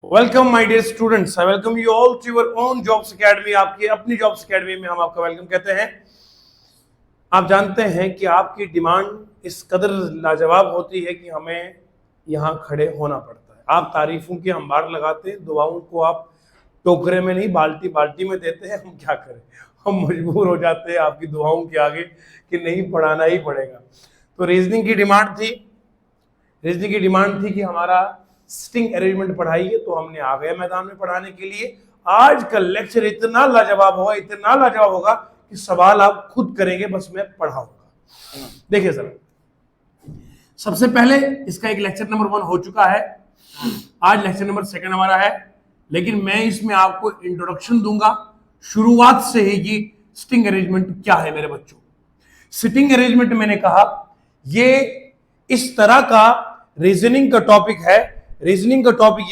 Welcome my dear students, I welcome you all to your own jobs academy. आपकी अपनी jobs academy में हम आपका वेलकम कहते हैं। आप जानते हैं कि आपकी डिमांड इस कदर लाजवाब होती है कि हमें यहाँ खड़े होना पड़ता है। आप तारीफों की अंबार लगाते हैं, दुआओं को आप टोकरे में नहीं बाल्टी बाल्टी में देते हैं। हम क्या करें, हम मजबूर हो जाते हैं आपकी दुआओं के आगे कि नहीं, पढ़ाना ही पड़ेगा। तो रीजनिंग की डिमांड थी कि हमारा सिटिंग अरेंजमेंट पढ़ाइए, तो हमने आ गए मैदान में पढ़ाने के लिए। आज का लेक्चर इतना लाजवाब होगा कि सवाल आप खुद करेंगे, बस मैं पढ़ाऊंगा। देखिए सर, सबसे पहले इसका एक लेक्चर नंबर 1 हो चुका है, आज लेक्चर नंबर 2 हमारा है। लेकिन मैं इसमें आपको इंट्रोडक्शन दूंगा शुरुआत से ही कि सिटिंग अरेंजमेंट क्या है मेरे बच्चों। सिटिंग अरेंजमेंट मैंने कहा ये इस तरह का रीजनिंग का टॉपिक है। रीजनिंग का टॉपिक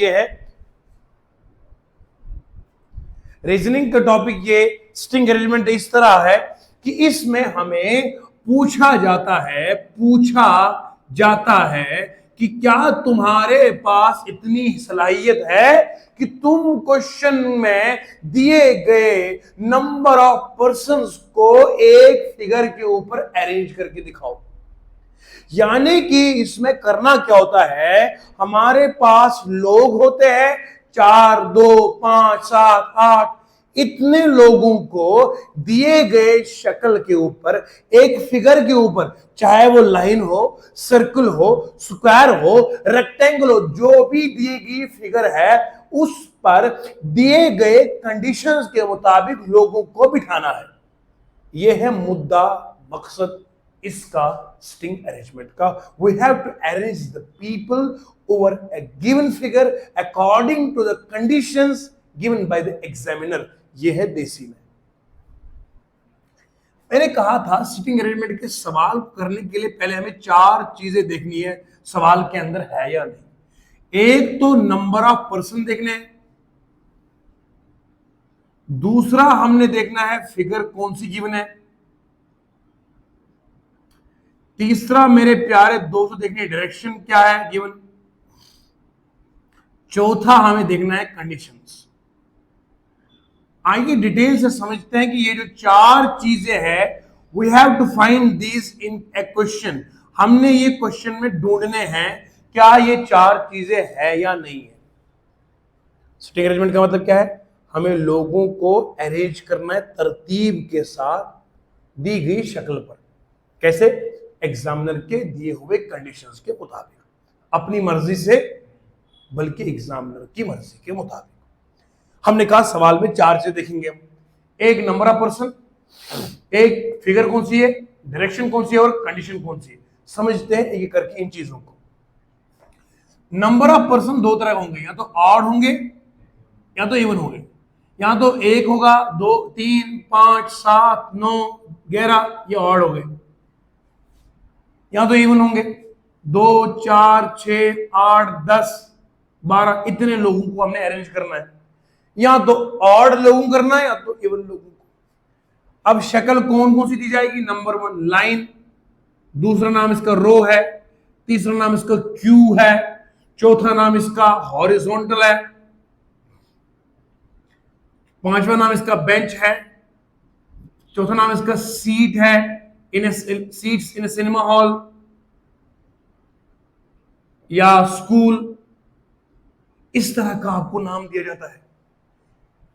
ये सिटिंग अरेंजमेंट इस तरह है कि इसमें हमें पूछा जाता है कि क्या तुम्हारे पास इतनी सलाहियत है कि तुम क्वेश्चन में दिए गए नंबर ऑफ पर्संस को एक फिगर के ऊपर अरेंज करके दिखाओ। यानी कि इसमें करना क्या होता है, हमारे पास लोग होते हैं 4, 2, 5, 7, 8, इतने लोगों को दिए गए शक्ल के ऊपर, एक फिगर के ऊपर, चाहे वो लाइन हो, सर्कल हो, स्क्वायर हो, रेक्टेंगल हो, जो भी दी गई फिगर है उस पर दिए गए कंडीशंस के मुताबिक लोगों को बिठाना है। यह है मुद्दा, मकसद इसका सिटिंग अरेंजमेंट का। We have to arrange the people over a given figure according to the conditions given by the examiner. यह है देसी में। मैंने कहा था सिटिंग अरेंजमेंट के सवाल करने के लिए पहले हमें 4 चीजें देखनी है सवाल के अंदर है या नहीं। एक तो नंबर ऑफ पर्सन देखने हैं, दूसरा हमने देखना है फिगर कौन सी गिवन है, तीसरा मेरे प्यारे दोस्तों देखने डायरेक्शन क्या है गिवन, चौथा हमें देखना है कंडीशंस। आइए डिटेल से समझते हैं कि ये जो 4 चीजें हैं, we have to find this in a question. हमने ये क्वेश्चन में ढूंढने हैं क्या ये 4 चीजें है या नहीं है। सिटिंग अरेंजमेंट का मतलब क्या है, हमें लोगों को अरेंज करना है तरतीब के साथ दी गई शक्ल पर। कैसे? एग्जामिनर के दिए हुए कंडीशंस के मुताबिक, अपनी मर्जी से बल्कि एग्जामिनर की मर्जी के मुताबिक। हमने कहा सवाल में 4 चीजें देखेंगे हम। एक नंबर ऑफ पर्सन, एक फिगर कौन सी है, डायरेक्शन कौन सी है और कंडीशन कौन सी है। समझते हैं एक करके इन चीजों को। नंबर ऑफ पर्सन 2 तरह होंगे, या तो ऑड होंगे या तो इवन होंगे। या तो 1 होगा, 2, 3, 5, 7, 9, 11, ये ऑड हो गए। या तो इवन होंगे 2, 4, 6, 8, 10, 12, इतने लोगों को हमने अरेंज करना है। या तो ऑड लोगों करना है या तो इवन लोगों को। अब शक्ल कौन कौन सी दी जाएगी? नंबर 1 लाइन, दूसरा नाम इसका रो है, तीसरा नाम इसका क्यू है, चौथा नाम इसका हॉरिजॉन्टल है, पांचवा नाम इसका बेंच है, चौथा नाम इसका सीट है, seats in A cinema hall या स्कूल। इस तरह का आपको नाम दिया जाता है।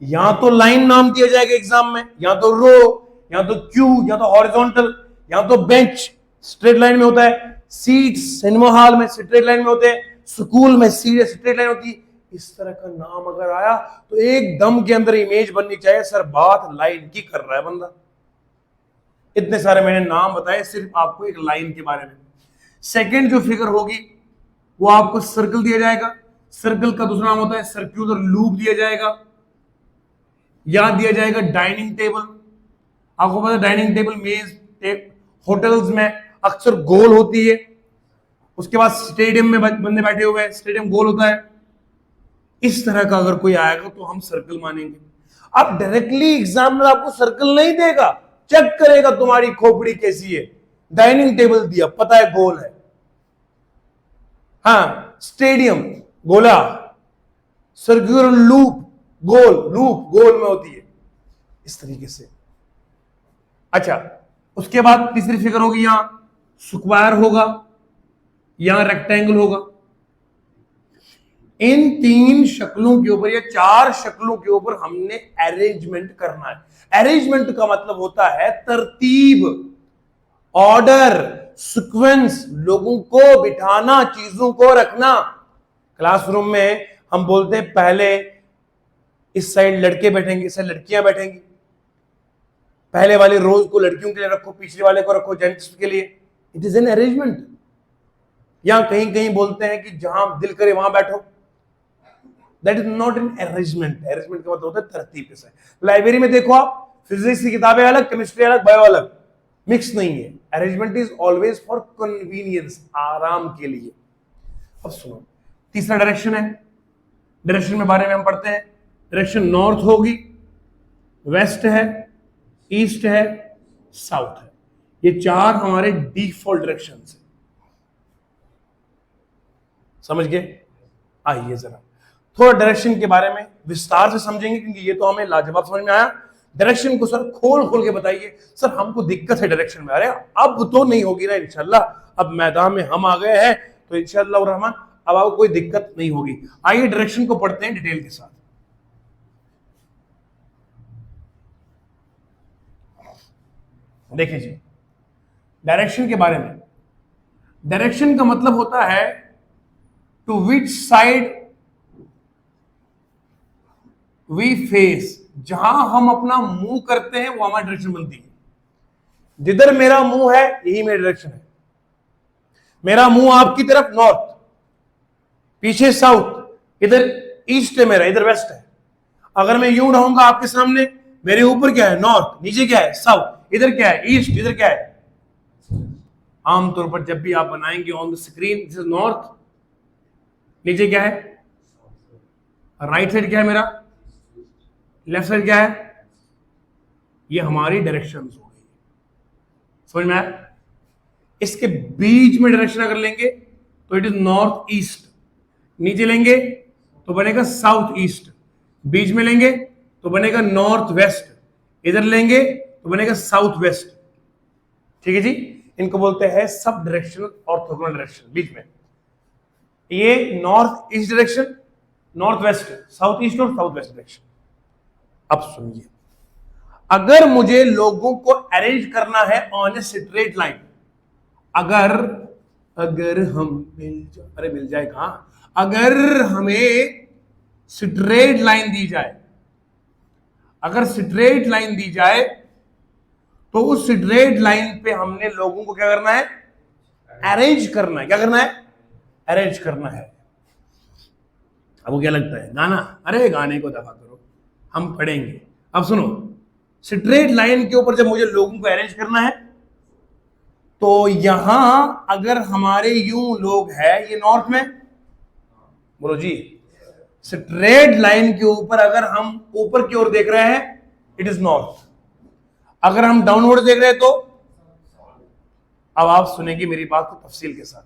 या तो लाइन नाम दिया जाएगा एग्जाम में, या तो रो, या तो क्यू, या तो हॉरिजॉन्टल, या तो बेंच स्ट्रेट लाइन में होता है, सीट सिनेमा हॉल में स्ट्रेट लाइन में होते हैं, स्कूल में सीट स्ट्रेट लाइन होती है। इस तरह का नाम अगर आया तो एक दम के अंदर इमेज बननी चाहिए, सर बात लाइन की कर रहा है बंदा। इतने सारे मैंने नाम बताए सिर्फ आपको एक लाइन के बारे में। सेकंड जो फिगर होगी वो आपको सर्कल दिया जाएगा। सर्कल का दूसरा नाम होता है सर्क्यूलर लूप दिया जाएगा, या दिया जाएगा डाइनिंग टेबल। आपको पता है डाइनिंग टेबल मेज होटल्स में अक्सर गोल होती है। उसके बाद स्टेडियम में बंदे बैठे हुए हैं, स्टेडियम गोल होता है। इस तरह का अगर कोई आएगा तो हम सर्कल मानेंगे। अब डायरेक्टली एग्जामिनर आपको सर्कल नहीं देगा, चेक करेगा तुम्हारी खोपड़ी कैसी है। डाइनिंग टेबल दिया, पता है गोल है, हाँ स्टेडियम गोला, सर्कुलर लूप, गोल में होती है इस तरीके से। अच्छा, उसके बाद तीसरी फिगर होगी, यहां स्क्वायर होगा, यहां रेक्टेंगल होगा। इन 3 शक्लों के ऊपर या 4 शक्लों के ऊपर हमने अरेंजमेंट करना है। अरेंजमेंट का मतलब होता है तरतीब, ऑर्डर, सीक्वेंस, लोगों को बिठाना, चीजों को रखना। क्लासरूम में हम बोलते हैं पहले इस साइड लड़के बैठेंगे, इस साइड लड़कियां बैठेंगी, पहले वाले रोज को लड़कियों के लिए रखो, पिछले वाले को रखो जेंट्स के लिए। It is an arrangement. यहां कहीं कहीं बोलते हैं कि जहां दिल करे वहां बैठो, that is not an arrangement. Arrangement का मतलब होता है तरतीब के साथ। लाइब्रेरी में देखो आप, फिजिक्स की किताबें अलग, केमिस्ट्री अलग, बायो अलग, मिक्स नहीं है। Arrangement is always for convenience, आराम के लिए। अब सुनो, तीसरा डायरेक्शन है। डायरेक्शन में बारे में हम पढ़ते हैं। डायरेक्शन नॉर्थ होगी, वेस्ट है, ईस्ट है, साउथ है। ये 4 हमारे डिफॉल्ट डायरेक्शन है। समझ गए? आइए जरा थोड़ा डायरेक्शन के बारे में विस्तार से समझेंगे, क्योंकि ये तो हमें लाजवाब समझ में आया। डायरेक्शन को सर खोल खोल के बताइए। सर हमको दिक्कत है डायरेक्शन में। अरे अब तो नहीं होगी ना इंशाल्लाह, अब मैदान में हम आ गए हैं तो इंशाल्लाह रहमान अब आपको कोई दिक्कत नहीं होगी। आइए डायरेक्शन को पढ़ते हैं डिटेल के साथ। देखिए जी, डायरेक्शन के बारे में, डायरेक्शन का मतलब होता है to which side we face. जहां हम अपना मुंह करते हैं वो हमारी डायरेक्शन बनती है। जिधर मेरा मुंह है यही मेरी डायरेक्शन है। मेरा मुंह आपकी तरफ नॉर्थ, पीछे साउथ, इधर ईस्ट है मेरा, इधर वेस्ट है। अगर मैं यूं रहूंगा आपके सामने, मेरे ऊपर क्या है नॉर्थ, नीचे क्या है साउथ, इधर क्या है ईस्ट, इधर क्या है। आमतौर पर जब भी आप बनाएंगे on the screen, this is north, नीचे क्या है, राइट साइड क्या है मेरा, लेफ्ट साइड क्या है, ये हमारी डायरेक्शन हो गई। समझ में आया? इसके बीच में डायरेक्शन अगर लेंगे तो इट इज नॉर्थ ईस्ट, नीचे लेंगे तो बनेगा साउथ ईस्ट, बीच में लेंगे तो बनेगा नॉर्थ वेस्ट, इधर लेंगे तो बनेगा साउथ वेस्ट। ठीक है जी, इनको बोलते हैं सब डायरेक्शनल ऑर्थोगोनल डायरेक्शन। बीच में ये north east direction, north west, south east और साउथ वेस्ट डायरेक्शन। अब सुनिए, अगर मुझे लोगों को अरेंज करना है ऑन ए स्ट्रेट लाइन, अगर हम मिल जाए कहां, अगर हमें स्ट्रेट लाइन दी जाए, अगर स्ट्रेट लाइन दी जाए तो उस स्ट्रेट लाइन पे हमने लोगों को क्या करना है, अरेंज करना है। क्या करना है, अरेंज करना है। अब क्या लगता है गाना, अरे गाने को दफा करो, हम पढ़ेंगे। अब सुनो, स्ट्रेट लाइन के ऊपर जब मुझे लोगों को अरेंज करना है तो यहां अगर हमारे यूं लोग हैं, ये नॉर्थ में, बोलो जी, स्ट्रेट लाइन के ऊपर अगर हम ऊपर की ओर देख रहे हैं इट इज नॉर्थ, अगर हम डाउनवर्ड देख रहे हैं तो, अब आप सुनेंगे मेरी बात को तफसील के साथ।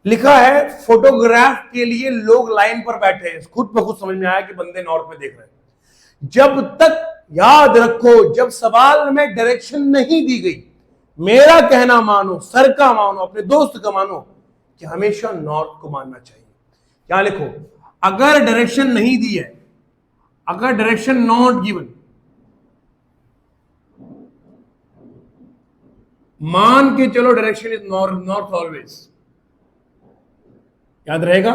लिखा है फोटोग्राफ के लिए लोग लाइन पर बैठे हैं। खुद ब खुद समझ में आया कि बंदे नॉर्थ में देख रहे हैं। जब तक, याद रखो, जब सवाल में डायरेक्शन नहीं दी गई, मेरा कहना मानो, सर का मानो, अपने दोस्त का मानो, कि हमेशा नॉर्थ को मानना चाहिए। क्या लिखो, अगर डायरेक्शन नहीं दी है, अगर डायरेक्शन नॉट गिवन, मान के चलो डायरेक्शन इज नॉर्थ ऑलवेज, याद रहेगा।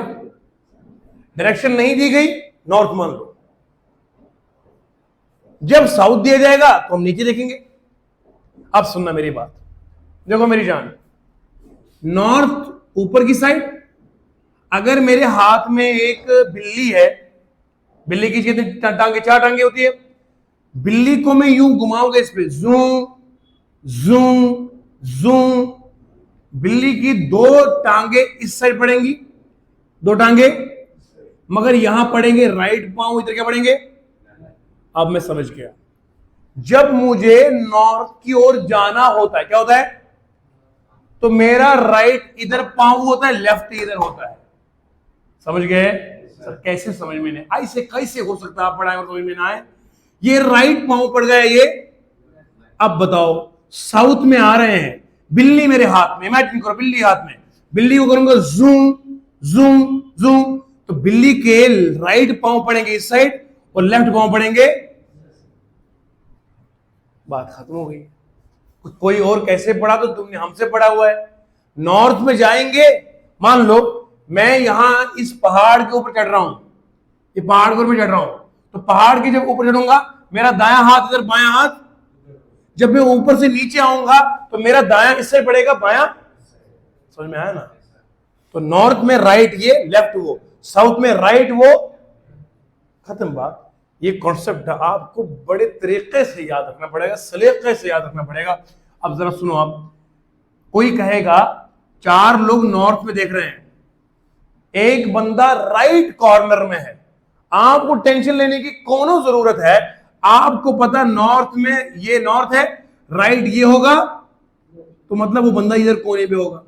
डायरेक्शन नहीं दी गई, नॉर्थ मान लो। जब साउथ दिया जाएगा तो हम नीचे देखेंगे। अब सुनना मेरी बात, देखो मेरी जान, नॉर्थ ऊपर की साइड, अगर मेरे हाथ में एक बिल्ली है, बिल्ली की कितनी टांगे, 4 टांगे होती है, बिल्ली को मैं यूं घुमाऊंगा इस पे, जूम जूम जूम, बिल्ली की 2 टांगे इस साइड पड़ेंगी, 2 टांगे, मगर यहां पड़ेंगे राइट पांव, इधर क्या पड़ेंगे। अब मैं समझ गया, जब मुझे नॉर्थ की ओर जाना होता है, क्या होता है, तो मेरा राइट इधर पांव होता है, लेफ्ट इधर होता है। समझ गए? सर कैसे समझ में नहीं, ऐसे कैसे हो सकता है, आप पढ़ाए और समझ में ना आए। ये राइट पांव पड़ गया ये। अब बताओ, साउथ में आ रहे हैं, बिल्ली मेरे हाथ में, इमेजिन करो बिल्ली हाथ में, बिल्ली को करूंगा जूम जूम जूम, तो बिल्ली के राइट पांव पड़ेंगे इस साइड और लेफ्ट पांव पड़ेंगे, बात खत्म हो गई। कोई और कैसे पढ़ा, तो तुमने हमसे पढ़ा हुआ है। नॉर्थ में जाएंगे, मान लो मैं यहां इस पहाड़ के ऊपर चढ़ रहा हूं, ये पहाड़ के ऊपर चढ़ रहा हूं, तो पहाड़ के जब ऊपर चढ़ूंगा, मेरा दायां हाथ इधर, बायां हाथ, जब मैं ऊपर से नीचे आऊंगा तो मेरा दायां इससे पड़ेगा, बायां, समझ में आया ना। तो नॉर्थ में राइट ये, लेफ्ट वो, साउथ में राइट वो, खत्म बात। ये कॉन्सेप्ट आपको बड़े तरीके से याद रखना पड़ेगा, सलीके से याद रखना पड़ेगा। अब जरा सुनो, आप कोई कहेगा 4 लोग नॉर्थ में देख रहे हैं, एक बंदा राइट कॉर्नर में है, आपको टेंशन लेने की कौन जरूरत है। आपको पता नॉर्थ में ये नॉर्थ है, राइट ये होगा, तो मतलब वो बंदा इधर कोने पे होगा।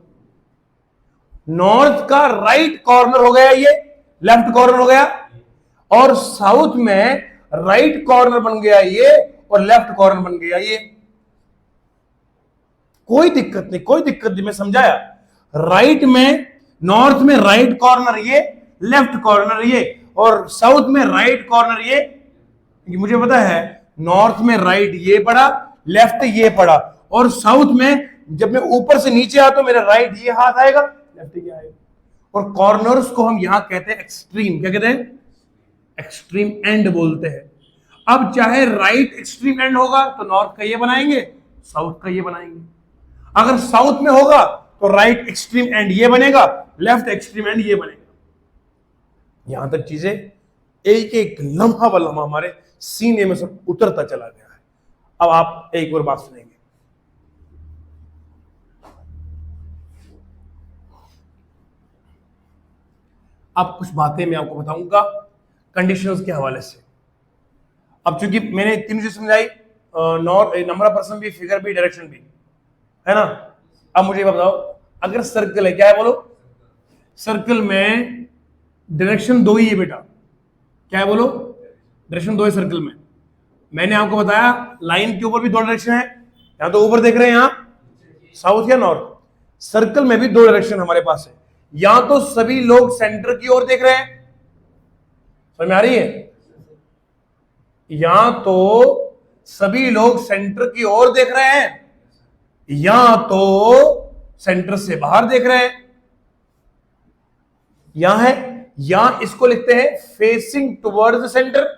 नॉर्थ का राइट कॉर्नर हो गया ये, लेफ्ट कॉर्नर हो गया, और साउथ में राइट कॉर्नर बन गया ये और लेफ्ट कॉर्नर बन गया ये। कोई दिक्कत नहीं, कोई दिक्कत नहीं, मैं समझाया। राइट में, नॉर्थ में राइट कॉर्नर ये, लेफ्ट कॉर्नर ये, और साउथ में राइट कॉर्नर ये। मुझे पता है नॉर्थ में राइट ये पड़ा, लेफ्ट ये पड़ा, और साउथ में जब मैं ऊपर से नीचे आता तो मेरा राइट ये हाथ आएगा, लेफ्ट ये आएगा। और कॉर्नर्स को हम यहां कहते हैं एक्सट्रीम, क्या कहते हैं, एक्सट्रीम एंड बोलते हैं। अब चाहे राइट एक्सट्रीम एंड होगा तो नॉर्थ का ये बनाएंगे, साउथ का ये बनाएंगे। अगर साउथ में होगा तो राइट एक्सट्रीम एंड ये बनेगा, लेफ्ट एक्सट्रीम एंड ये बनेगा। यहां तक चीजें एक एक लम्हा व लम्हा हमारे सीने में सब उतरता चला गया है। अब आप एक और बात सुनेंगे, अब कुछ बातें मैं आपको बताऊंगा कंडीशंस के हवाले से। अब चूंकि मैंने 3 चीज समझाई, नंबर ऑफ पर्सन भी, फिगर भी, डायरेक्शन भी, है ना। अब मुझे बताओ, अगर सर्कल है, क्या है बोलो, सर्कल में डायरेक्शन 2 ही है बेटा, क्या है बोलो, डायरेक्शन 2 है सर्कल में। मैंने आपको बताया लाइन के ऊपर भी 2 डायरेक्शन है, यहां तो ऊपर देख रहे हैं, यहां साउथ या नॉर्थ। सर्कल में भी 2 डायरेक्शन हमारे पास है, या तो सभी लोग सेंटर की ओर देख रहे हैं, समझ में आ रही है, या तो सभी लोग सेंटर की ओर देख रहे हैं, या तो सेंटर से बाहर देख रहे हैं। यहां है, या इसको लिखते हैं फेसिंग टुवर्ड्स द सेंटर,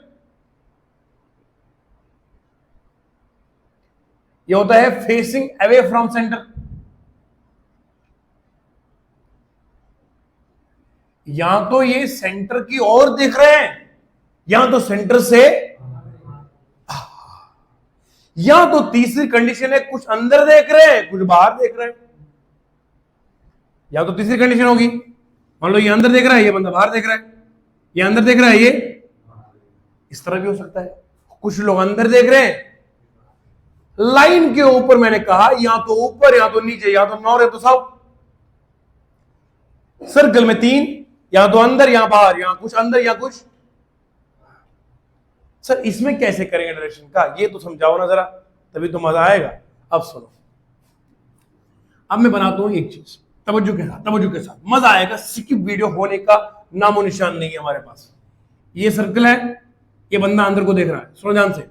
ये होता है फेसिंग अवे फ्रॉम सेंटर। या तो ये सेंटर की ओर देख रहे हैं, या तो सेंटर से, या तो तीसरी कंडीशन है कुछ अंदर देख रहे हैं कुछ बाहर देख रहे हैं। या तो तीसरी कंडीशन होगी, मान लो ये अंदर देख रहा है, ये बंदा बाहर देख रहा है, ये अंदर देख रहा है, ये इस तरह भी हो सकता है। कुछ लोग अंदर देख रहे हैं, लाइन के ऊपर मैंने कहा या तो ऊपर या तो नीचे, या तो नॉर्थ या तो साउथ। सर्कल में 3, या तो अंदर या बाहर, या कुछ अंदर या कुछ। सर इसमें कैसे करेंगे डायरेक्शन का, ये तो समझाओ ना जरा, तभी तो मजा आएगा। अब सुनो, अब मैं बनाता हूं एक चीज, तवज्जो के साथ मजा आएगा। स्किप वीडियो होने का नामो निशान नहीं है हमारे पास। ये सर्कल है, ये बंदा अंदर को देख रहा है, सुनो ध्यान से,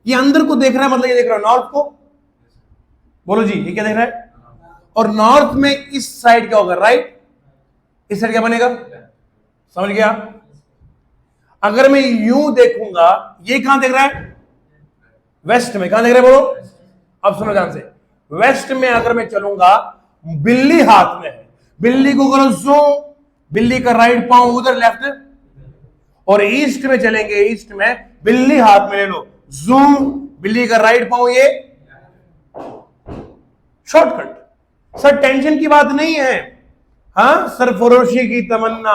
ये अंदर को देख रहा है, मतलब ये देख रहा है नॉर्थ को, बोलो जी ये क्या देख रहा है, और नॉर्थ में इस साइड क्या होगा, राइट, इस साइड क्या बनेगा, समझ गया। अगर मैं यूं देखूंगा, ये कहां देख रहा है, वेस्ट में, कहां देख रहा है बोलो। अब सुनो ध्यान से, वेस्ट में अगर मैं चलूंगा, बिल्ली हाथ में है, बिल्ली को करो जूम, बिल्ली का राइट पांव उधर लेफ्ट, और ईस्ट में चलेंगे, ईस्ट में बिल्ली हाथ में ले लो, जूम, बिल्ली का राइट पांव ये, शॉर्टकट। सर टेंशन की बात नहीं है, हाँ सरफरोशी की तमन्ना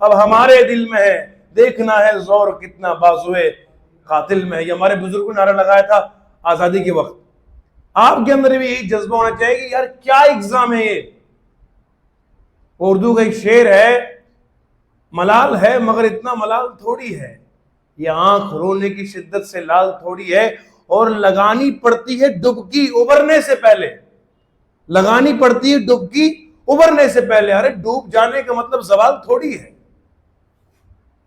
अब हमारे दिल में है, देखना है जोर कितना बाजुए कातिल में है। ये हमारे बुजुर्गों ने नारा लगाया था आजादी के वक्त। आपके अंदर भी यही जज्बा होना चाहिए कि यार क्या एग्जाम है ये। उर्दू का एक शेर है, मलाल है मगर इतना मलाल थोड़ी है, ये आंख रोने की शिद्दत से लाल थोड़ी है, और लगानी पड़ती है डुबकी उबरने से पहले, लगानी पड़ती है डुबकी उबरने से पहले। अरे डूब जाने का मतलब सवाल थोड़ी है,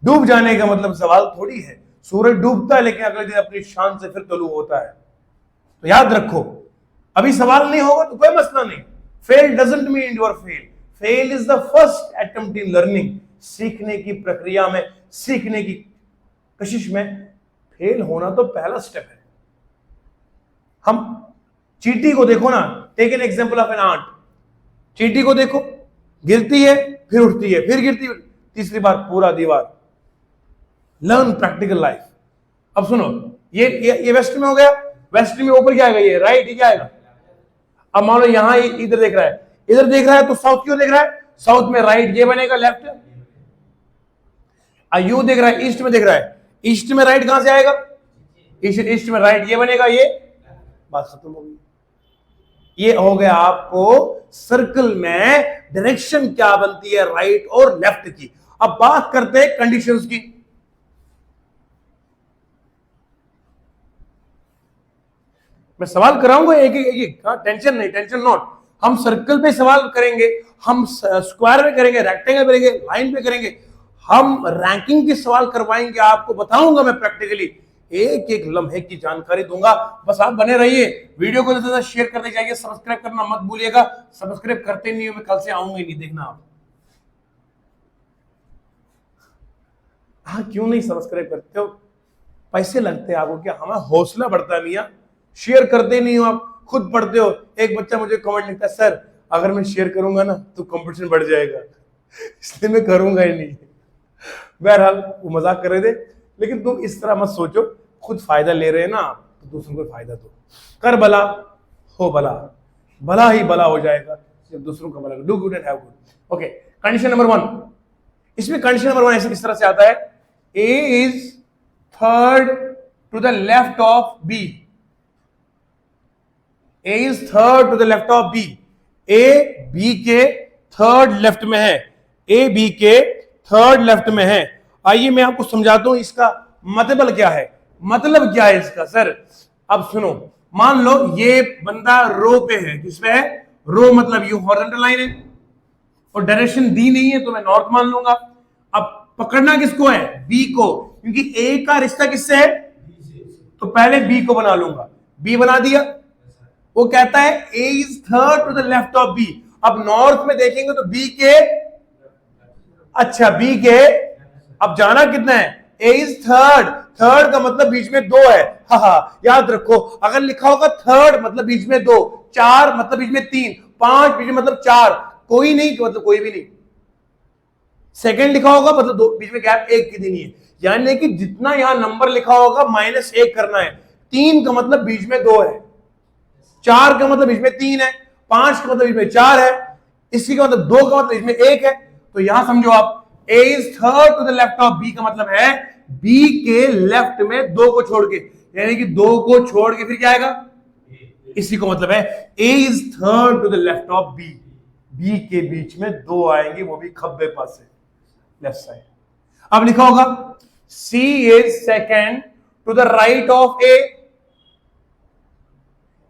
डूब जाने का मतलब सवाल थोड़ी है। सूरज डूबता है लेकिन अगले दिन अपनी शान से फिर तलू होता है। तो याद रखो, अभी सवाल नहीं होगा तो कोई मसला नहीं। Fail doesn't mean you are fail, fail is the first attempt in learning. सीखने की प्रक्रिया में, सीखने की कशिश में फेल होना तो पहला स्टेप है। हम चींटी को देखो ना, take an example of an ant. चींटी को देखो, गिरती है फिर उठती है फिर गिरती है, तीसरी बार पूरा दीवार। Learn practical life. अब सुनो, ये वेस्ट में हो गया, वेस्ट में ऊपर क्या आएगा, ये राइट, ये क्या आएगा। अब मान लो यहां इधर देख रहा है, इधर देख रहा है तो साउथ क्यों देख रहा है, साउथ में राइट ये बनेगा, लेफ्ट। यू देख रहा है, ईस्ट में देख रहा है, ईस्ट में राइट कहां से आएगा, ईस्ट में राइट ये बनेगा, ये बात खत्म हो गई। ये हो गया आपको सर्कल में डायरेक्शन क्या बनती है, राइट और लेफ्ट की। अब बात करते हैं कंडीशंस की। मैं सवाल कराऊंगा एक एक, टेंशन नहीं, टेंशन नॉट। हम सर्कल पे सवाल करेंगे, हम स्क्वायर पे करेंगे, रेक्टेंगल पे करेंगे, लाइन पे करेंगे, हम रैंकिंग के सवाल करवाएंगे, आपको बताऊंगा मैं प्रैक्टिकली, एक एक लम्हे की जानकारी दूंगा। बस आप बने रहिए, वीडियो को ज्यादा शेयर करने चाहिए, सब्सक्राइब करना मत भूलिएगा। सब्सक्राइब करते नहीं हो, मैं कल से आऊंगा ही नहीं, देखना आप। हाँ, क्यों नहीं सब्सक्राइब करते हो, पैसे लगते हैं आपको क्या, हमारा हौसला बढ़ता है मियाँ। शेयर करते नहीं हो, आप खुद पढ़ते हो। एक बच्चा मुझे कमेंट लिखता है, सर अगर मैं शेयर करूंगा ना तो कंपटीशन बढ़ जाएगा, इसलिए मैं करूंगा ही नहीं। बहरहाल वो मजाक कर रहे थे, लेकिन तुम इस तरह मत सोचो, खुद फायदा ले रहे हैं ना आप तो दूसरों को फायदा दो। कर भला हो भला, भला ही भला हो जाएगा जब दूसरों का भला। Do good and have good. Okay, condition number 1। इसमें कंडीशन नंबर 1 इस तरह से आता है, A is third to the left of B. A is third to the left of B. A B के थर्ड लेफ्ट में है, A B के थर्ड लेफ्ट में है। आइए मैं आपको समझाता हूं इसका मतलब क्या है। मतलब क्या है इसका सर, अब सुनो, मान लो ये बंदा रो पे है, किसपे है, रो मतलब यू हॉरिजॉन्टल लाइन है, और डायरेक्शन दी नहीं है तो मैं नॉर्थ मान लूंगा। अब पकड़ना किसको है, बी को, क्योंकि ए का रिश्ता किससे है, तो पहले बी को बना लूंगा। बी बना दिया, वो कहता है A is third to the left of B. अब नॉर्थ में देखेंगे तो बी के, अच्छा बी के, अब जाना कितना है, ए इज थर्ड, थर्ड का मतलब बीच में 2 है। हाँ, याद रखो, अगर लिखा होगा थर्ड मतलब बीच में 2, 4 मतलब बीच में 3, 5 बीच में मतलब 4, कोई नहीं मतलब कोई भी नहीं। सेकंड लिखा होगा मतलब 2 बीच में गैप 1 की देनी है, यानी कि जितना यहां नंबर लिखा होगा -1 करना है। 3 का मतलब बीच में 2 है, 4 का मतलब बीच में 3 है, 5 का मतलब बीच में 4 है, इसी का मतलब 2 का मतलब बीच में 1 है। तो यहां समझो आप, A is third to the left of B का मतलब है B के लेफ्ट में 2 को छोड़ के, यानी कि 2 को छोड़ के फिर क्या आएगा, इसी को मतलब है A is third to the left of B। B के बीच में 2 आएंगे, वो भी खब्बे पास से, लेफ्ट साइड। अब लिखा होगा C is second to the right of A,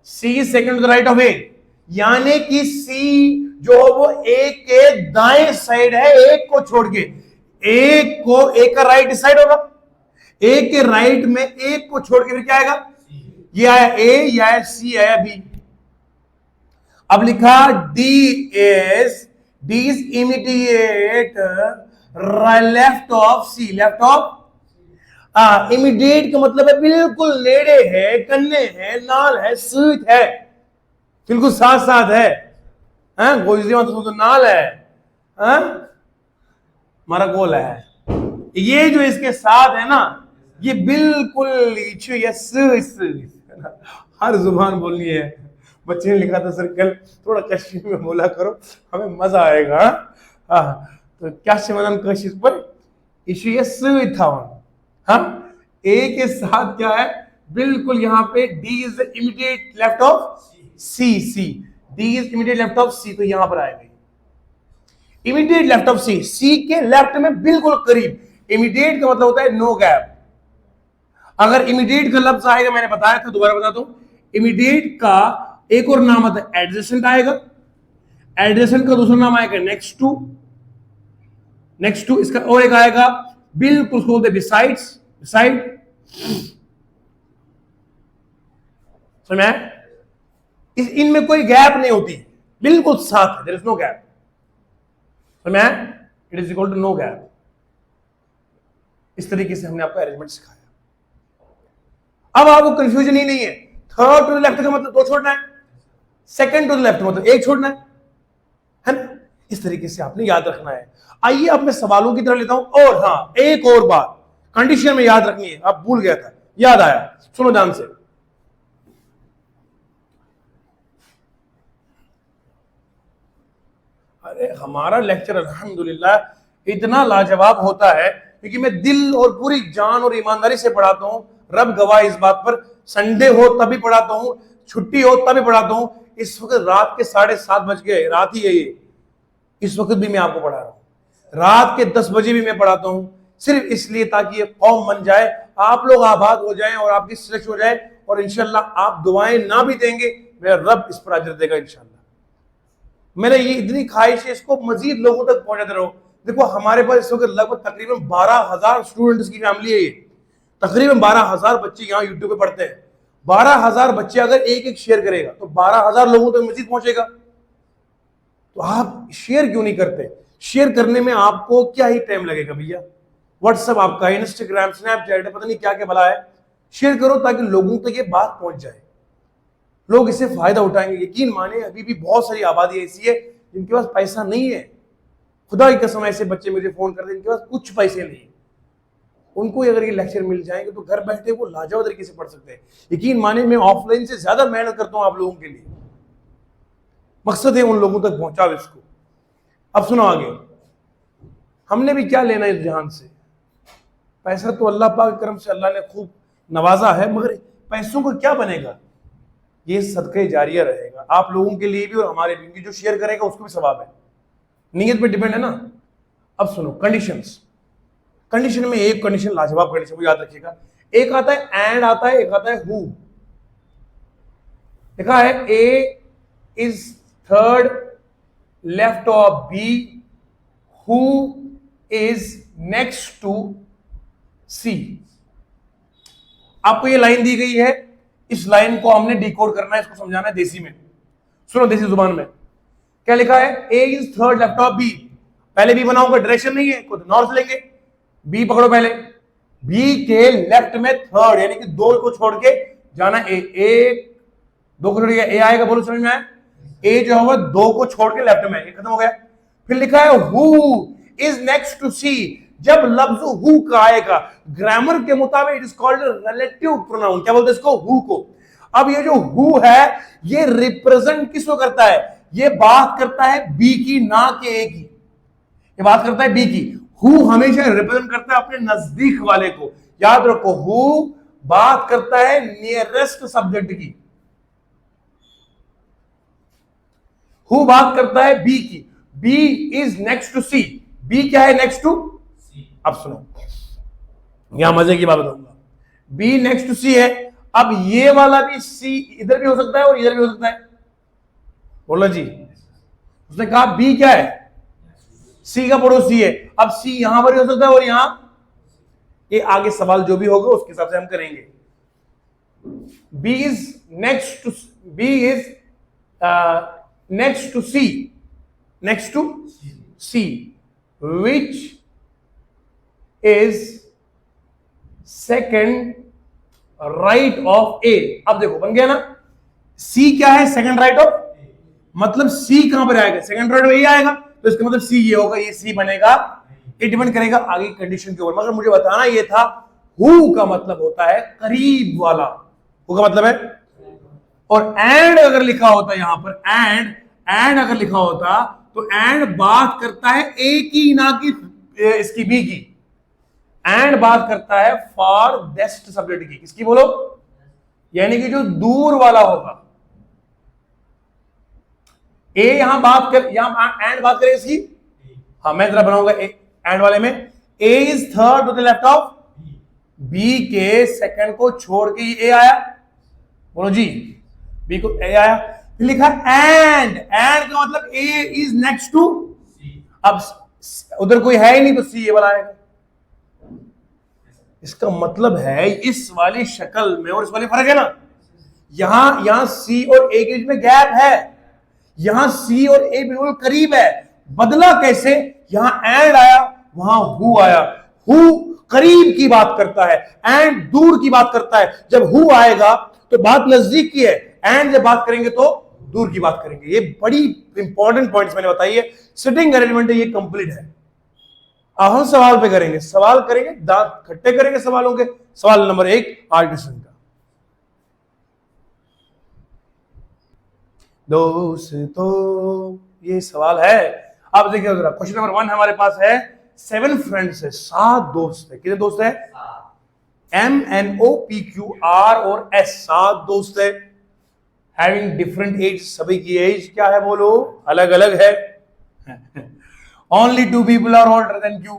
C is second to the right of A, यानी कि C जो वो A के दाएं साइड है, एक को छोड़ के, एक को, एक का राइट साइड होगा, A के राइट में एक को छोड़ के फिर क्या आएगा, ये आया A, या आया C, आया B। अब लिखा D is immediate left of C, left of, immediate का मतलब है बिल्कुल नेड़े है, कन्ने है, नाल है, सूत है, बिल्कुल साथ साथ है, गोजी मतलब तो नाल है, हमारा गोल है। ये जो इसके साथ है ना, ये बिल्कुल हर जुबान बोलनी है। बच्चे ने लिखा था सर्कल, थोड़ा कश्मीर में बोला करो, हमें मजा आएगा। तो क्या शिवनन कशिश पर इशू था, हम ए के साथ क्या है, बिल्कुल यहां पे D is the immediate left of C, D is immediate left of C, तो यहां पर आएगा। Immediate left of C, C के लेफ्ट में बिल्कुल करीब। इमीडिएट का मतलब होता है नो गैप। अगर इमीडिएट का लफ्ज आएगा, मैंने बताया था, दोबारा बताता हूं, इमीडिएट का एक और नाम आता है एडजेसेंट आएगा, एडजेसेंट का दूसरा नाम आएगा नेक्स्ट टू, नेक्स्ट टू इसका और एक आएगा बिल्कुल उसको बोलते बिसाइड्स, बिसाइड। समझ में? इनमें कोई गैप नहीं होती, बिल्कुल साथ है, देयर इज नो गैप। समझ में? It is equal to no gap. इस तरीके से हमने आपको अरेंजमेंट सिखाया। अब आपको कंफ्यूजन ही नहीं है। थर्ड टू द लेफ्ट का मतलब दो छोड़ना है, सेकंड टू द लेफ्ट मतलब एक छोड़ना है ना? इस तरीके से आपने याद रखना है। आइए अब मैं सवालों की तरफ लेता हूं। और हाँ, एक और बात कंडीशन में याद रखनी है, आप भूल गया था, याद आया, सुनो ध्यान से। अरे हमारा लेक्चर अल्हम्दुलिल्लाह इतना लाजवाब होता है क्योंकि मैं दिल और पूरी जान और ईमानदारी से पढ़ाता हूं। रब गवाह इस बात पर, संडे हो तभी पढ़ाता हूं, छुट्टी हो तभी पढ़ाता हूं। इस वक्त रात के 7:30 बज गए, रात ही है ये, इस वक्त भी मैं आपको पढ़ा रहा हूं। रात के 10 बजे भी मैं पढ़ाता हूं, सिर्फ इसलिए ताकि ये कौम बन जाए, आप लोग आबाद हो जाएं और आपकी सिलेक्ट हो जाए। और इंशाल्लाह आप दुआएं ना भी देंगे, मेरा रब इस पर अजर देगा इंशाल्लाह। मेरा ये इतनी ख्वाहिश है, इसको मजीद लोगों तक पहुंचाते रहो। देखो हमारे पास इस वक्त लगभग तकरीबन 12,000 स्टूडेंट्स की फैमिली है ये, तकरीबन 12,000 बच्चे यहाँ यूट्यूब पे पढ़ते हैं। 12,000 बच्चे अगर एक एक शेयर करेगा तो 12,000 लोगों तक मजीद पहुंचेगा। तो आप शेयर क्यों नहीं करते? शेयर करने में आपको क्या ही टाइम लगेगा भैया। व्हाट्सएप आपका, इंस्टाग्राम, स्नैपचैट, पता नहीं क्या क्या भला है। शेयर करो ताकि लोगों तक ये बात पहुंच जाए, लोग इससे फायदा उठाएंगे। यकीन माने अभी भी बहुत सारी आबादी ऐसी है जिनके पास पैसा नहीं है। खुदा की कसम ऐसे बच्चे मुझे फोन करते हैं जिनके पास कुछ पैसे नहीं है। उनको अगर ये लेक्चर मिल जाएंगे तो घर बैठे वो लाजवाब तरीके से पढ़ सकते हैं। यकीन माने मैं ऑफलाइन से ज्यादा मेहनत करता हूं आप लोगों के लिए। मकसद है उन लोगों तक पहुंचाओ इसको। अब सुनो आगे, हमने भी क्या लेना है इस जहान से? पैसा तो अल्लाह पाक करम से अल्लाह ने खूब नवाजा है, मगर पैसों का क्या बनेगा? ये सदका जारिया रहेगा आप लोगों के लिए भी और हमारे लिए। जो शेयर करेगा उसको भी सवाब है, नीयत पे डिपेंड है ना। अब सुनो कंडीशंस। कंडीशन में एक कंडीशन लाजवाब कंडीशन, वो याद रखिएगा। एक आता है एंड आता है, एक आता है हु। लिखा है A is third left of B, who is next to C. आपको ये लाइन दी गई है, इस लाइन को हमने डिकोड करना है, इसको समझाना है देसी में। सुनो देसी जुबान में क्या लिखा है। A is third left of B. पहले बी बनाऊंगा, डायरेक्शन नहीं है, खुद नॉर्थ लेंगे। बी पकड़ो पहले, बी के लेफ्ट में थर्ड यानी कि दो को छोड़ के जाना ए। एक दो को छोड़ के ए आएगा, बोलो समझ में आया? ए जो होगा दो को छोड़ के लेफ्ट में, ये खत्म हो गया। फिर लिखा है हु इज नेक्स्ट टू सी। जब लफ्ज हु का आएगा ग्रामर के मुताबिक it is called relative pronoun. क्या बोलते हैं इसको? Who co. अब ये जो हु है ये रिप्रेजेंट किसको करता है? ये बात करता है बी की, ना कि ए की। ये बात करता है बी की। हु हमेशा रिप्रेजेंट करता है अपने नजदीक वाले को। याद रखो, हु बात करता है नियरेस्ट सब्जेक्ट की। हु बात करता है बी की। B is next to C. B क्या है? Next to. अब सुनो, यहां मजे की बात बताऊंगा। बी नेक्स्ट टू सी है। अब ये वाला भी सी इधर भी हो सकता है और इधर भी हो सकता है। बोलो जी। उसने कहा बी क्या है? सी का पड़ोसी है। अब सी यहां पर भी हो सकता है और यहां। ये आगे सवाल जो भी होगा उसके हिसाब से हम करेंगे। B is next to, B is next to C, next to C, which is second right of A. अब देखो बन गया ना। सी क्या है? Second right of. मतलब सी कहां पर आएगा? सेकेंड राइट ऑफ ए आएगा, तो इसका मतलब सी ये होगा, ये सी बनेगा। ये डिपेंड करेगा आगे कंडीशन के ऊपर, मगर मुझे बताना ये था हु का मतलब होता है करीब वाला। हु का मतलब है। और एंड अगर लिखा होता यहां पर, एंड अगर लिखा होता तो एंड बात करता है ए की, ना कि इसकी बी की। एंड बात करता है फार बेस्ट सब्जेक्ट की। किसकी बोलो? यानी कि जो दूर वाला होगा। ए यहां बात कर, यहां एंड बात करें इसकी हाँ मैं जरा बनाऊंगा एंड वाले में, A is third to the left of B के सेकंड को छोड़ के ये ए आया, बोलो जी, बी को ए आया, फिर लिखा एंड का मतलब ए इज नेक्स्ट टू, अब उधर कोई है ही नहीं तो सी ये वाला आएगा। इसका मतलब है इस वाली शक्ल में और इस वाली फर्क है ना, यहां सी और ए के बीच में गैप है, यहां सी और ए बिल्कुल करीब है। बदला कैसे, यहां एंड आया वहां हु आया, हु करीब की बात करता है, एंड दूर की बात करता है। जब हु आएगा तो बात नजदीक की है, एंड जब बात करेंगे तो दूर की बात करेंगे। ये बड़ी इंपॉर्टेंट पॉइंट्स मैंने बताई है। सिटिंग अरेंजमेंट ये कंप्लीट है। अब हम सवाल पे करेंगे, सवाल करेंगे, दांत खट्टे करेंगे सवालों के। सवाल नंबर 1 आर्टिसन का। दोस्तों ये सवाल है, आप देखिए जरा, क्वेश्चन नंबर 1 हमारे पास है 7 फ्रेंड्स है, 7 दोस्त है। कितने दोस्त है? MNOPQR और S, 7 दोस्त है। हैविंग डिफरेंट एज, सभी की एज क्या है बोलो? अलग अलग है। Only 2 people are older than Q,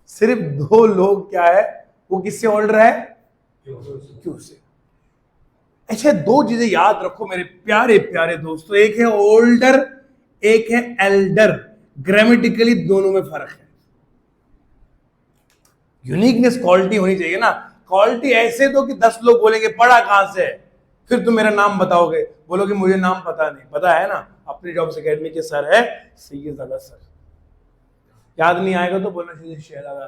सिर्फ 2 लोग क्या है, वो किससे ओल्डर है? Q से। अच्छा 2 चीजें याद रखो मेरे प्यारे प्यारे दोस्तों, एक है ओल्डर, एक है एल्डर। ग्रामेटिकली दोनों में फर्क है। यूनिकनेस क्वालिटी होनी चाहिए ना, क्वालिटी ऐसे दो कि 10 लोग बोलेंगे पढ़ा कहां से है, फिर तुम मेरा नाम बताओगे, बोलोगे मुझे नाम पता नहीं। पता है ना, अपनी जॉब्स एकेडमी के सर है सैयदजादा सर। याद नहीं आएगा तो बोलना चाहिए शहजादा,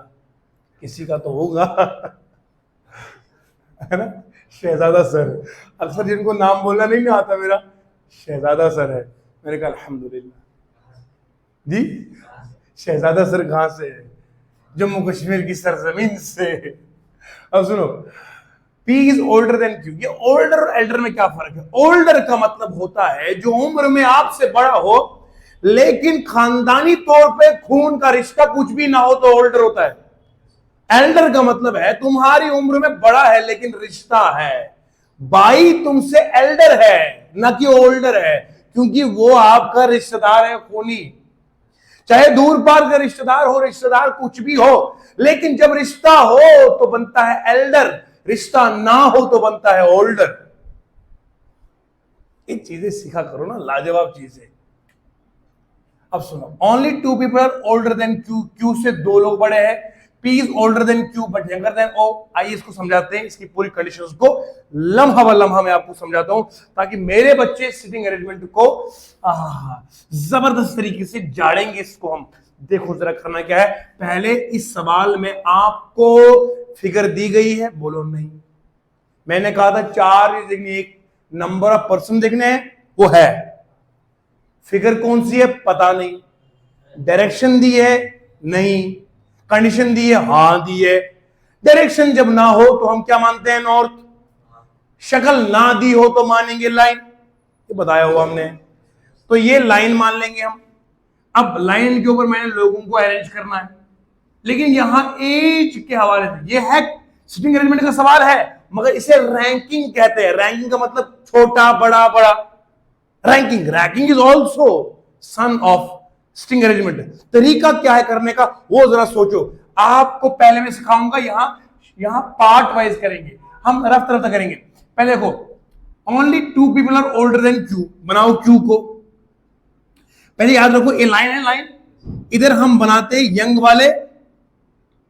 किसी का तो होगा है ना, शहजादा सर। अक्सर जिनको नाम बोलना नहीं ना आता मेरा, शहजादा सर है। मैंने कहा अल्हम्दुलिल्लाह जी, शहजादा सर कहां से है? जम्मू कश्मीर की सरजमीन से। अब सुनो, P is older than Q। ये ओल्डर और एल्डर में क्या फर्क है? ओल्डर का मतलब होता है जो उम्र में आपसे बड़ा हो लेकिन खानदानी तौर पे खून का रिश्ता कुछ भी ना हो तो ओल्डर होता है। एल्डर का मतलब है तुम्हारी उम्र में बड़ा है लेकिन रिश्ता है। भाई तुमसे एल्डर है ना कि ओल्डर है, क्योंकि वो आपका रिश्तेदार है खूनी। चाहे दूर पार का रिश्तेदार हो, रिश्तेदार कुछ भी हो, लेकिन जब रिश्ता हो तो बनता है एल्डर, रिश्ता ना हो तो बनता है ओल्डर। ये चीजें सीखा करो ना, लाजवाब चीजें। अब सुनो, only 2 people are older than Q, Q से 2 लोग बड़े हैं। P is older than Q but younger than O। आइए इसको समझाते हैं, इसकी पूरी कंडीशंस को लम्हा व लम्हा मैं आपको समझाता हूं, ताकि मेरे बच्चे सिटिंग अरेंजमेंट को जबरदस्त तरीके से जानेंगे। इसको हम देखो जरा करना क्या है। पहले इस सवाल में आपको फिगर दी गई है, बोलो नहीं। मैंने कहा था 4 देखनी, एक नंबर ऑफ पर्सन देखने हैं, वो है। फिगर कौन सी है पता नहीं, डायरेक्शन दी है नहीं, कंडीशन दी है हां दी है। डायरेक्शन जब ना हो तो हम क्या मानते हैं? नॉर्थ। शक्ल ना दी हो तो मानेंगे लाइन, ये बताया हुआ हमने, तो ये लाइन मान लेंगे हम। अब लाइन के ऊपर मैंने लोगों को अरेंज करना है, लेकिन यहां एज के हवाले से ये है सिटिंग अरेंजमेंट का सवाल है, मगर इसे रैंकिंग कहते हैं। रैंकिंग का मतलब छोटा बड़ा बड़ा। Ranking is also son of sitting arrangement. तरीका क्या है करने का वो जरा सोचो। आपको पहले मैं सिखाऊंगा, यहां पार्ट वाइज करेंगे हम, रफ्ता रफ्ता करेंगे। पहले देखो, only 2 people are older than Q, बनाओ Q को। पहले याद रखो ये लाइन है, लाइन इधर हम बनाते हैं यंग वाले,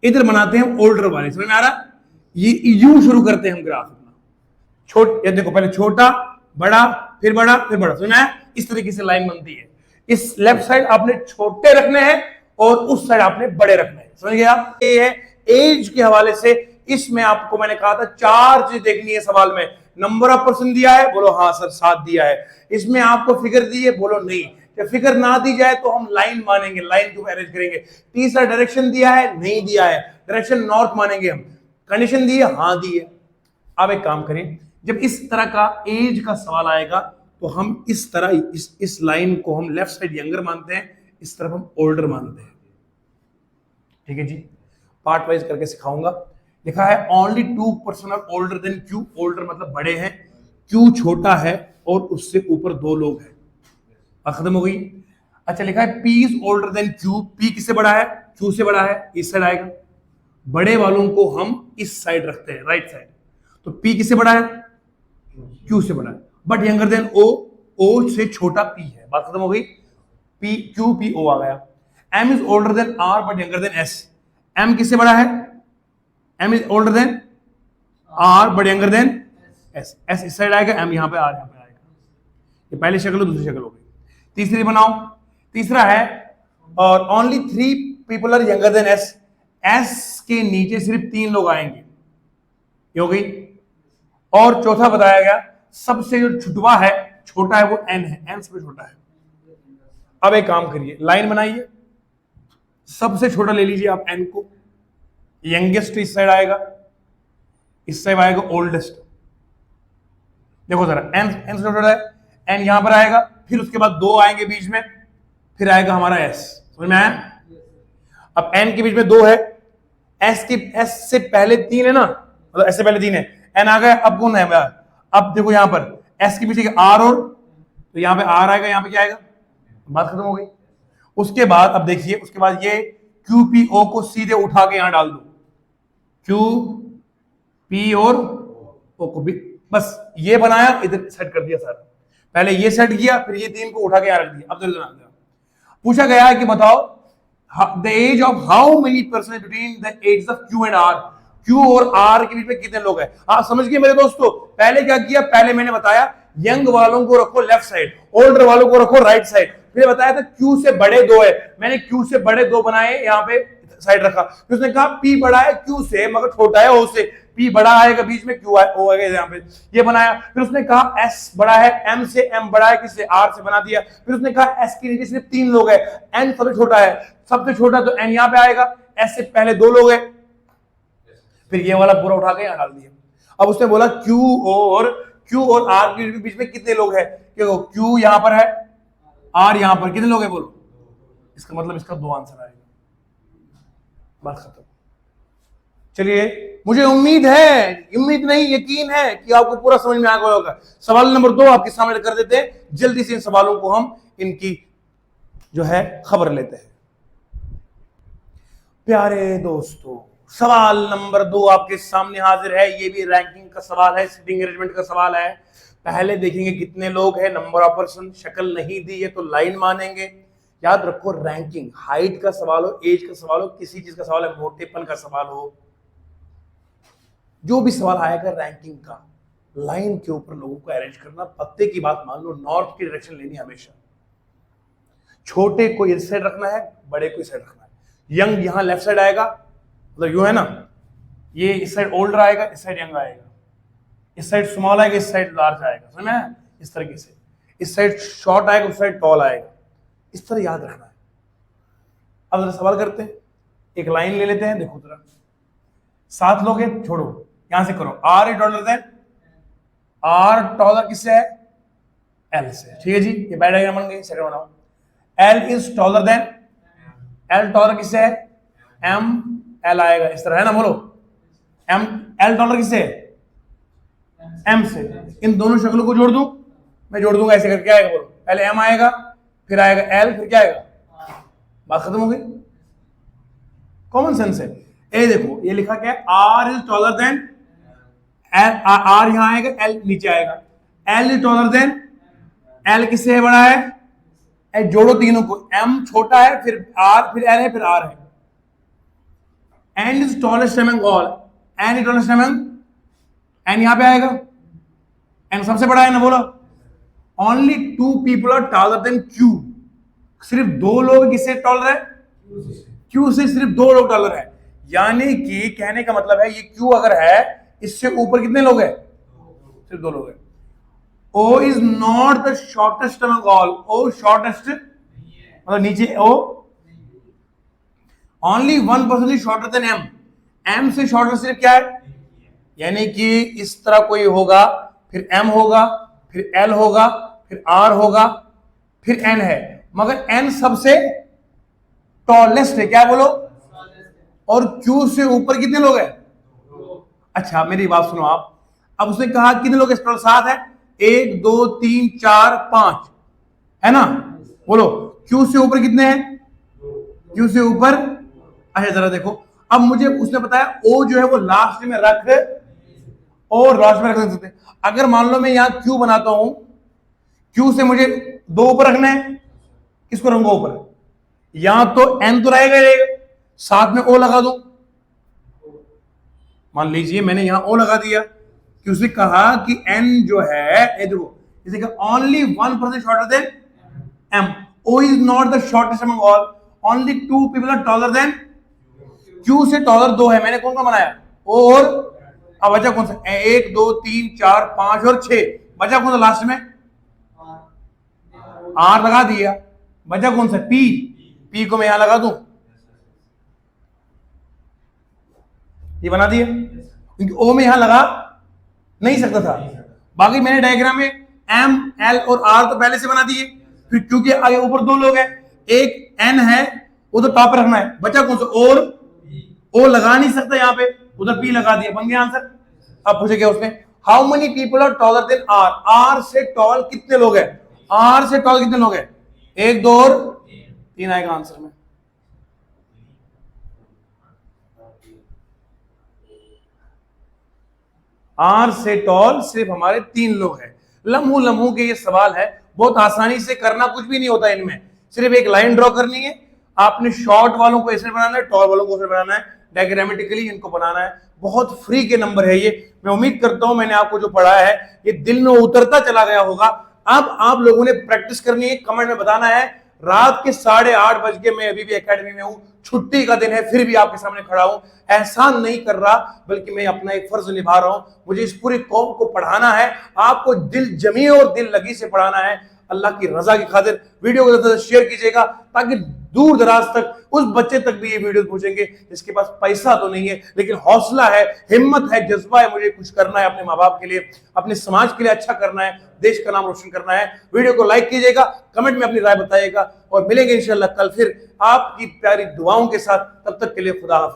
इधर बनाते हैं ओल्डर वाले। समझ में आ रहा? ये यू शुरू करते हैं हम ग्राफ अपना। ये देखो, पहले छोटा बड़ा फिर बड़ा फिर बड़ा। समझ में आया? इस तरीके से लाइन बनती है। इस लेफ्ट साइड आपने छोटे रखने हैं और उस साइड आपने बड़े रखने हैं। समझ गए आप? ये है एज के हवाले से। इसमें आपको मैंने कहा था 4 चीज देखनी है सवाल में। नंबर ऑफ पर्सन दिया है, बोलो हाँ सर 7 दिया है। इसमें आपको फिगर दी है, बोलो नहीं। जब फिगर ना दी जाए तो हम लाइन मानेंगे, लाइन को अरेंज करेंगे। तीसरा डायरेक्शन दिया है, नहीं दिया है, डायरेक्शन नॉर्थ मानेंगे हम। कंडीशन दी है, हाँ दी है। अब एक काम करें, जब इस तरह का एज का सवाल आएगा तो हम इस तरह इस लाइन को हम लेफ्ट साइड यंगर मानते हैं, इस तरफ हम ओल्डर मानते हैं। ठीक है जी, पार्ट वाइज करके सिखाऊंगा। लिखा है only 2 person are older than Q। Older मतलब बड़े हैं, Q छोटा है और उससे ऊपर 2 लोग हैं। खत्म हो गई। अच्छा लिखा है P is older than Q, P किससे बड़ा है? Q से बड़ा है, इस साइड आएगा। बड़े वालों को हम इस साइड रखते हैं, राइट साइड। तो P किससे बड़ा है? Q से बड़ा है, but younger than O, O से छोटा P है। बात खत्म हो गई। P Q P O आ गया। M is older then R but younger than S, M किससे बड़ा है? M is older then R but younger than S, S इस साइड आएगा, M यहां पे, R यहां पे आएगा। ये पहली शक्ल हो, दूसरी शक्ल हो गई। तीसरी बनाओ। तीसरा है और only 3 people are younger than S, S के नीचे सिर्फ 3 लोग आएंगे, ये हो गई। और चौथा बताया गया सबसे जो छुटवा है, छोटा है, वो N है, N सबसे छोटा है। अब एक काम करिए, लाइन बनाइए, सबसे छोटा ले लीजिए आप N को, यंगेस्ट इस साइड आएगा, इस साइड आएगा ओल्डेस्ट। देखो जरा, N से छोटा है, N यहां पर आएगा, फिर उसके बाद 2 आएंगे बीच में, फिर आएगा हमारा S। समझ में आया? अब N के बीच में 2 है, S से पहले 3 है ना, मतलब S से पहले 3 है, N आ गया, अब कौन है? अब देखो यहां पर S के पीछे R, और तो यहां पे R आएगा, यहां पे क्या आएगा? बात खत्म हो गई। उसके बाद अब देखिए, उसके बाद ये QPO को सीधे उठा के यहां डाल दो, QP और O को भी, बस ये बनाया, इधर सेट कर दिया सारा। पहले ये सेट किया, फिर ये 3 को उठा के यहां रख दिया। अब इधर आ गया। पूछा गया है कि बताओ the age of how many person between the age of Q and R, Q और R के बीच में कितने लोग हैं? आप समझ गए मेरे दोस्तों? पहले क्या किया? पहले मैंने बताया यंग वालों को रखो लेफ्ट साइड, ओल्डर वालों को रखो राइट साइड। फिर बताया था Q से बड़े 2 है, मैंने Q से बड़े 2 बनाए, यहां पे साइड रखा। फिर उसने कहा P बड़ा है Q से मगर छोटा है O से, P बड़ा आएगा बीच में, Q O आएगा यहाँ पे, ये बनाया। फिर उसने कहा S बड़ा है M से, M बड़ा है किससे? R से, बना दिया। फिर उसने कहा S के नीचे सिर्फ 3 लोग हैं, N सबसे छोटा है, सबसे छोटा तो N यहाँ पे आएगा, S से पहले 2 लोग हैं, फिर ये वाला पूरा उठा के यहाँ डाल दिया। अब उसने बोला Q और R के बीच में कितने लोग हैं? Q यहाँ पर है, R यहाँ पर, कितने लोग हैं बोलो? इसका मतलब इसका 2 आंसर आएगा। बात खत्म। चलिए, मुझे उम्मीद नहीं यकीन है कि आपको पूरा समझ में आ गया होगा। सवाल नंबर 2 आपके सामने कर देते हैं, जल्दी से इन सवालों को हम इनकी जो है खबर लेते हैं। प्यारे दोस्तों, सवाल नंबर 2 आपके सामने हाजिर है। ये भी रैंकिंग का सवाल है, सिटिंग अरेंजमेंट का सवाल है। पहले देखेंगे कितने लोग हैं, नंबर ऑफ पर्सन, शक्ल नहीं दी है तो लाइन मानेंगे। याद रखो, रैंकिंग हाइट का सवाल हो, एज का सवाल हो, किसी चीज का सवाल है, मोटेपन का सवाल हो, जो भी सवाल आएगा रैंकिंग का, लाइन के ऊपर लोगों को अरेंज करना। पत्ते की बात मान लो, नॉर्थ की डायरेक्शन लेनी हमेशा। छोटे को इस साइड रखना है, बड़े को इस साइड रखना है। यंग यहां लेफ्ट साइड आएगा, मतलब यू है ना, ये इस साइड ओल्डर आएगा, इस साइड यंग आएगा, इस साइड स्मॉल आएगा, इस साइड लार्ज आएगा। समझ में? इस तरीके से, इस साइड शॉर्ट आएगा, उस साइड टॉल आएगा, इस तरह याद रखना है। अब जरा सवाल करते हैं, एक लाइन ले लेते हैं। देखो जरा, 7 लोग हैं, छोड़ो, यहां से करो। R is taller than, R taller किससे है? L से। ठीक है जी, ये बैड डायग्राम बन गई। सेकंड बनाओ। L is taller than, L taller किससे है? M, L आएगा इस तरह, है ना? बोलो, M, L टॉलर किससे है? M से। इन दोनों शक्लों को जोड़ दूं, मैं जोड़ दूंगा ऐसे करके, क्या आएगा बोलो? पहले M आएगा, फिर आएगा L, फिर क्या आएगा? बात खत्म हो गई। कॉमन सेंस है। ए देखो, ये लिखा क्या है? R is taller than L, R यहां आएगा, L नीचे आएगा। L is taller than, L किससे है? बड़ा है। जोड़ो तीनों को, M छोटा है, फिर R, फिर L है, फिर R है। N is tallest among all, N is tallest among, N यहां पे आएगा, N सबसे बड़ा है ना, बोलो। Only 2 people are taller than Q, सिर्फ 2 लोग किससे टॉलर है? Q से सिर्फ 2 लोग टॉलर है। यानी कि कहने का मतलब है, ये Q अगर है, इससे ऊपर कितने लोग हैं? सिर्फ 2 लोग हैं। O is not the shortest among all, O shortest मतलब नीचे O, only 1 person is shorter than M, M से शॉर्टर सिर्फ क्या है? यानी कि इस तरह कोई होगा, फिर M होगा, फिर L होगा, फिर R होगा, फिर N है, मगर N सबसे टॉलेस्ट है, क्या बोलो? और Q से ऊपर कितने लोग हैं? अच्छा मेरी बात सुनो आप। अब उसने कहा कितने लोग टोटल? 7 है। 1 2 3 4 5 है ना, बोलो। क्यू से ऊपर कितने हैं? क्यू से ऊपर, अच्छा जरा देखो, अब मुझे उसने बताया ओ जो है वो लास्ट में रख, और लास्ट में रख सकते हैं। अगर मान लो मैं यहां क्यू बनाता हूं, क्यू से मुझे दो ऊपर रखना है, किसको रखूंगा ऊपर? यहां तो एन तो रहेगा, साथ में ओ लगा दो। मान लीजिए मैंने यहां ओ लगा दिया कि उसने कहा कि एन जो है, देखो इसे only 1% shorter than M, O is not the shortest among all, only 2 people are taller than Q से टॉलर 2 है। मैंने कौन सा बनाया? ओ, और अब बचा कौन सा? 1 2 3 4 5 और 6, बचा कौन सा लास्ट में? आर लगा दिया, बचा कौन सा? पी, पी को मैं यहां लगा दूं, ये बना दिया, क्योंकि ओ में यहां लगा नहीं सकता था। बाकी मैंने डायग्राम में एम एल और आर तो पहले से बना दिए, फिर क्योंकि आगे ऊपर दो लोग हैं, एक एन है वो तो टॉप रखना है, बचा कौन सा? और ओ लगा नहीं सकता यहां पे, उधर पी लगा दिया, बन गया आंसर। अब पूछे क्या उसने? How many people are taller than R, R से टॉल कितने लोग हैं? आर से टॉल कितने लोग हैं? 1 2 और 3 आएगा आंसर में। आर से टॉल सिर्फ हमारे 3 लोग हैं। लम्हू लम्हू के ये सवाल है, बहुत आसानी से करना, कुछ भी नहीं होता इनमें, सिर्फ एक लाइन ड्रॉ करनी है। आपने शॉर्ट वालों को ऐसे बनाना है, टॉल वालों को ऐसे बनाना है, डायग्रामेटिकली इनको बनाना है। बहुत फ्री के नंबर है ये। मैं उम्मीद करता हूं मैंने आपको जो पढ़ाया है ये दिल में उतरता चला गया होगा। अब आप लोगों ने प्रैक्टिस करनी है, कमेंट में बताना है। रात के 8:30 बज के मैं अभी भी एकेडमी में हूं, छुट्टी का दिन है, फिर भी आपके सामने खड़ा हूं। एहसान नहीं कर रहा, बल्कि मैं अपना एक फर्ज निभा रहा हूं। मुझे इस पूरी कौम को पढ़ाना है, आपको दिल जमी और दिल लगी से पढ़ाना है। अल्लाह की रजा की खातिर वीडियो को ज्यादा शेयर कीजिएगा, ताकि दूर दराज तक उस बच्चे तक भी ये वीडियो पहुंचेंगे जिसके पास पैसा तो नहीं है, लेकिन हौसला है, हिम्मत है, जज्बा है, मुझे कुछ करना है अपने माँ बाप के लिए, अपने समाज के लिए अच्छा करना है, देश का नाम रोशन करना है। वीडियो को लाइक कीजिएगा, कमेंट में अपनी राय बताइएगा, और मिलेंगे इंशाल्लाह कल फिर आपकी प्यारी दुआओं के साथ। तब तक के लिए खुदा हाफिज।